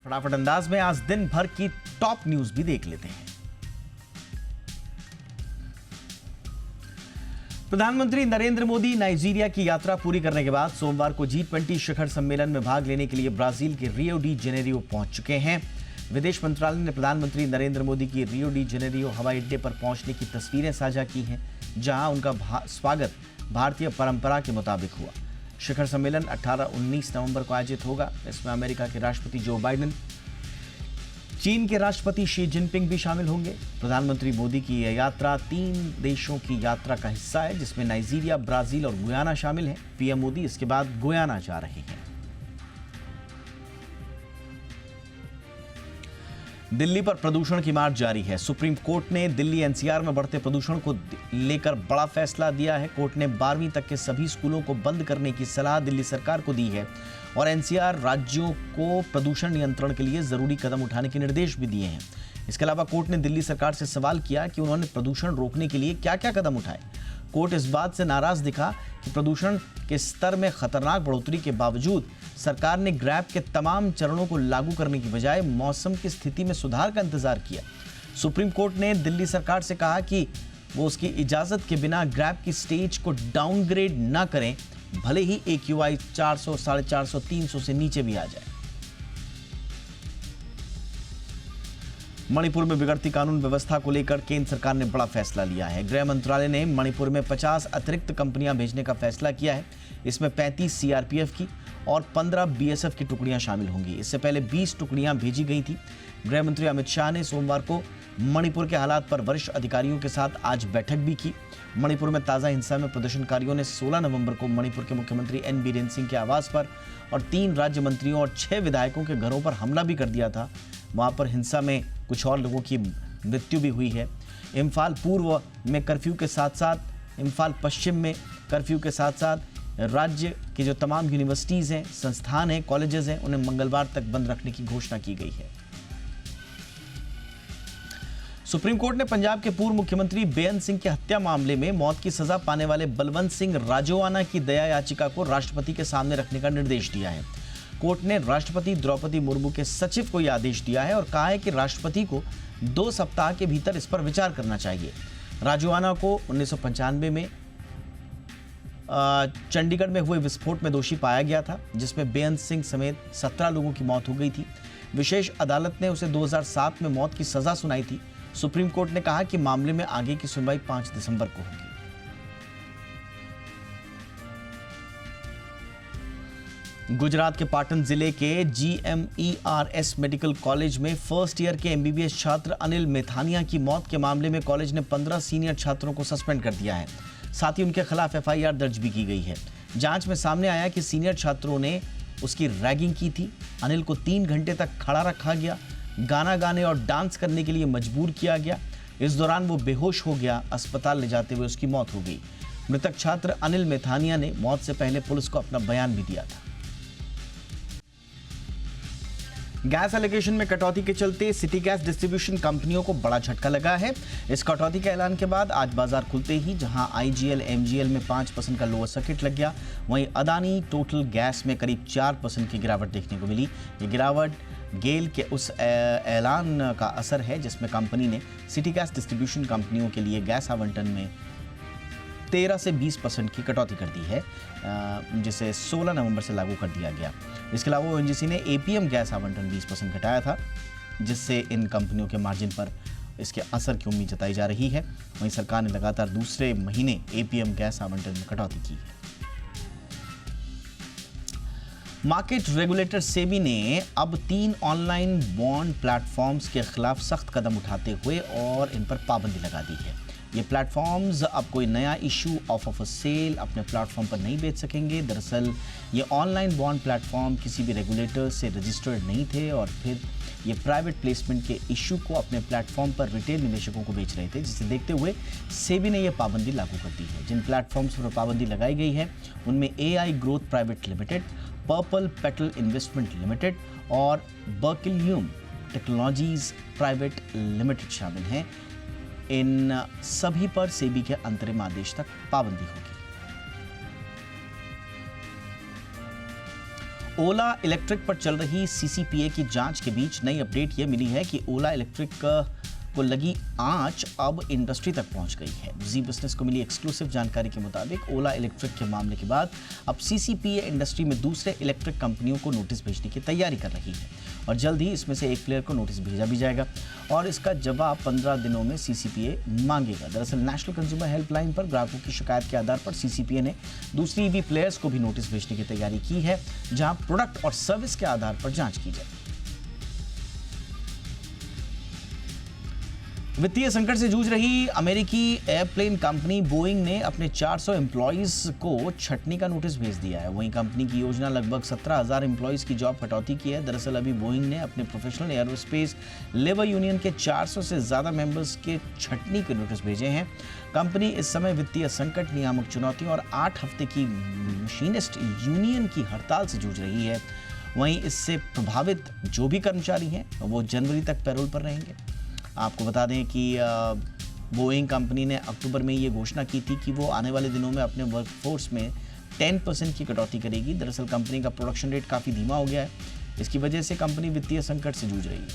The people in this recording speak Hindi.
फटाफट अंदाज में आज दिन भर की टॉप न्यूज भी देख लेते हैं। प्रधानमंत्री नरेंद्र मोदी नाइजीरिया की यात्रा पूरी करने के बाद सोमवार को G20 शिखर सम्मेलन में भाग लेने के लिए ब्राजील के रियो डी जेनेरियो पहुंच चुके हैं। विदेश मंत्रालय ने प्रधानमंत्री नरेंद्र मोदी की रियो डी जेनेरियो हवाई अड्डे पर पहुंचने की तस्वीरें साझा की हैं, जहां उनका स्वागत भारतीय परंपरा के मुताबिक हुआ। शिखर सम्मेलन 18-19 नवंबर को आयोजित होगा। इसमें अमेरिका के राष्ट्रपति जो बाइडेन, चीन के राष्ट्रपति शी जिनपिंग भी शामिल होंगे। प्रधानमंत्री मोदी की यह यात्रा 3 देशों की यात्रा का हिस्सा है, जिसमें नाइजीरिया, ब्राजील और गुयाना शामिल हैं। पीएम मोदी इसके बाद गुयाना जा रहे हैं। दिल्ली पर प्रदूषण की मार जारी है। सुप्रीम कोर्ट ने दिल्ली एनसीआर में बढ़ते प्रदूषण को लेकर बड़ा फैसला दिया है। कोर्ट ने 12वीं तक के सभी स्कूलों को बंद करने की सलाह दिल्ली सरकार को दी है और एनसीआर राज्यों को प्रदूषण नियंत्रण के लिए जरूरी कदम उठाने के निर्देश भी दिए हैं। इसके अलावा कोर्ट ने दिल्ली सरकार से सवाल किया कि उन्होंने प्रदूषण रोकने के लिए क्या क्या कदम उठाए। कोर्ट इस बात से नाराज दिखा कि प्रदूषण के स्तर में खतरनाक बढ़ोतरी के बावजूद सरकार ने ग्रैब के तमाम चरणों को लागू करने की बजाय मौसम की स्थिति में सुधार का इंतजार किया। सुप्रीम कोर्ट ने दिल्ली सरकार से कहा कि वो उसकी इजाजत के बिना ग्रैब की स्टेज को डाउनग्रेड ना करें, भले ही AQI 400, 450, 300 से नीचे भी आ जाए। मणिपुर में बिगड़ती कानून व्यवस्था को लेकर केंद्र सरकार ने बड़ा फैसला लिया है। गृह मंत्रालय ने मणिपुर में 50 अतिरिक्त कंपनियां भेजने का फैसला किया है। इसमें 35 CRPF की और 15 BSF की टुकड़ियां शामिल होंगी। इससे पहले 20 टुकड़ियां भेजी गई थी। गृह मंत्री अमित शाह ने सोमवार को मणिपुर के हालात पर वरिष्ठ अधिकारियों के साथ आज बैठक भी की। मणिपुर में ताज़ा हिंसा में प्रदर्शनकारियों ने 16 नवंबर को मणिपुर के मुख्यमंत्री N बीरेन सिंह के आवास पर और 3 राज्य मंत्रियों और 6 विधायकों के घरों पर हमला भी कर दिया था। वहां पर हिंसा में कुछ और लोगों की मृत्यु भी हुई है। इम्फाल पूर्व में कर्फ्यू के साथ साथ इम्फाल पश्चिम में कर्फ्यू के साथ साथ राज्य की जो तमाम यूनिवर्सिटीज़ हैं, संस्थान हैं, कॉलेजेस हैं, उन्हें मंगलवार तक बंद रखने की घोषणा की गई है। सुप्रीम कोर्ट ने पंजाब के पूर्व मुख्यमंत्री बेअंत सिंह की हत्या मामले में मौत की सजा पाने वाले बलवंत सिंह राजोआना की दया याचिका को राष्ट्रपति के सामने रखने का निर्देश दिया है। कोर्ट ने राष्ट्रपति द्रौपदी मुर्मू के सचिव को यह आदेश दिया है और कहा है कि राष्ट्रपति को 2 सप्ताह के भीतर इस पर विचार करना चाहिए। राजोआना को 1995 में चंडीगढ़ में हुए विस्फोट में दोषी पाया गया था, जिसमें बेअंत सिंह समेत 17 लोगों की मौत हो गई थी। विशेष अदालत ने उसे 2007 में मौत की सजा सुनाई थी। सुप्रीम कोर्ट ने कहा कि मामले में आगे की सुनवाई 5 दिसंबर को होगी। गुजरात के पाटन जिले के GMERS मेडिकल कॉलेज में फर्स्ट ईयर के MBBS छात्र अनिल मेथानिया की मौत के मामले में कॉलेज ने 15 सीनियर छात्रों को सस्पेंड कर दिया है। साथ ही उनके खिलाफ FIR दर्ज भी की गई है। जांच में सामने आया कि सीनियर छात्रों ने उसकी रैगिंग की थी। अनिल को 3 घंटे तक खड़ा रखा गया, गाना गाने और डांस करने के लिए मजबूर किया गया। इस दौरान वो बेहोश हो गया। अस्पताल ले जाते हुए उसकी मौत हो गई। मृतक छात्र अनिल मेथानिया ने मौत से पहले पुलिस को अपना बयान भी दिया था। गैस एलोकेशन में कटौती के चलते सिटी गैस डिस्ट्रीब्यूशन कंपनियों को बड़ा झटका लगा है। इस कटौती के ऐलान के बाद आज बाजार खुलते ही जहां IGL, MGL में 5% का लोअर सर्किट लग गया, वहीं अदानी टोटल गैस में करीब 4% की गिरावट देखने को मिली। ये गिरावट गेल के उस ऐलान का असर है जिसमें कंपनी ने सिटी गैस डिस्ट्रीब्यूशन कंपनियों के लिए गैस आवंटन में 13 से 20% की कटौती कर दी है, जिसे 16 नवंबर से लागू कर दिया गया। इसके अलावा ONGC ने APM गैस आवंटन 20% घटाया था, जिससे इन कंपनियों के मार्जिन पर इसके असर की उम्मीद जताई जा रही है। वहीं सरकार ने लगातार दूसरे महीने APM गैस आवंटन में कटौती की है। मार्केट रेगुलेटर सेबी ने अब 3 ऑनलाइन बॉन्ड प्लेटफॉर्म्स के खिलाफ सख्त कदम उठाते हुए और इन पर पाबंदी लगा दी है। ये प्लेटफॉर्म्स अब कोई नया इशू ऑफ सेल अपने प्लेटफॉर्म पर नहीं बेच सकेंगे। दरअसल ये ऑनलाइन बॉन्ड प्लेटफॉर्म किसी भी रेगुलेटर से रजिस्टर्ड नहीं थे और फिर ये प्राइवेट प्लेसमेंट के इशू को अपने प्लेटफॉर्म पर रिटेल निवेशकों को बेच रहे थे, जिसे देखते हुए सेबी ने यह पाबंदी लागू कर दी है। जिन प्लेटफॉर्म्स पर पाबंदी लगाई गई है उनमें AI growth private limited, purple petal investment limited और बर्किलियम टेक्नोलॉजीज प्राइवेट लिमिटेड शामिल हैं। इन सभी पर सेबी के अंतरिम आदेश तक पाबंदी होगी। ओला इलेक्ट्रिक पर चल रही सीसीपीए की जांच के बीच नई अपडेट ये मिली है कि ओला इलेक्ट्रिक को लगी आंच अब इंडस्ट्री तक पहुंच गई है। जी बिजनेस को मिली एक्सक्लूसिव जानकारी के मुताबिक ओला इलेक्ट्रिक के मामले के बाद अब सीसीपीए इंडस्ट्री में दूसरे इलेक्ट्रिक कंपनियों को नोटिस भेजने की तैयारी कर रही है और जल्द ही इसमें से एक प्लेयर को नोटिस भेजा भी जाएगा और इसका जवाब 15 दिनों में सीसीपीए मांगेगा। दरअसल नेशनल कंज्यूमर हेल्पलाइन पर ग्राहकों की शिकायत के आधार पर सीसीपीए ने दूसरी ईवी प्लेयर्स को भी नोटिस भेजने की तैयारी की है, जहां प्रोडक्ट और सर्विस के आधार पर जांच की जाए। वित्तीय संकट से जूझ रही अमेरिकी एयरप्लेन कंपनी बोइंग ने अपने 400 एम्प्लॉइज को छटनी का नोटिस भेज दिया है। वहीं कंपनी की योजना लगभग 17,000 एम्प्लॉइज की जॉब कटौती की है। दरअसल अभी बोइंग ने अपने प्रोफेशनल एयरोस्पेस लेबर यूनियन के 400 से ज्यादा मेंबर्स के छटनी के नोटिस भेजे हैं। कंपनी इस समय वित्तीय संकट, नियामक चुनौतियों और 8 हफ्ते की मशीनिस्ट यूनियन की हड़ताल से जूझ रही है। वहीं इससे प्रभावित जो भी कर्मचारी हैं वो जनवरी तक पैरोल पर रहेंगे। आपको बता दें कि बोइंग कंपनी ने अक्टूबर में ये घोषणा की थी कि वो आने वाले दिनों में अपने वर्कफोर्स में 10% की कटौती करेगी। दरअसल कंपनी का प्रोडक्शन रेट काफ़ी धीमा हो गया है। इसकी वजह से कंपनी वित्तीय संकट से जूझ रही है।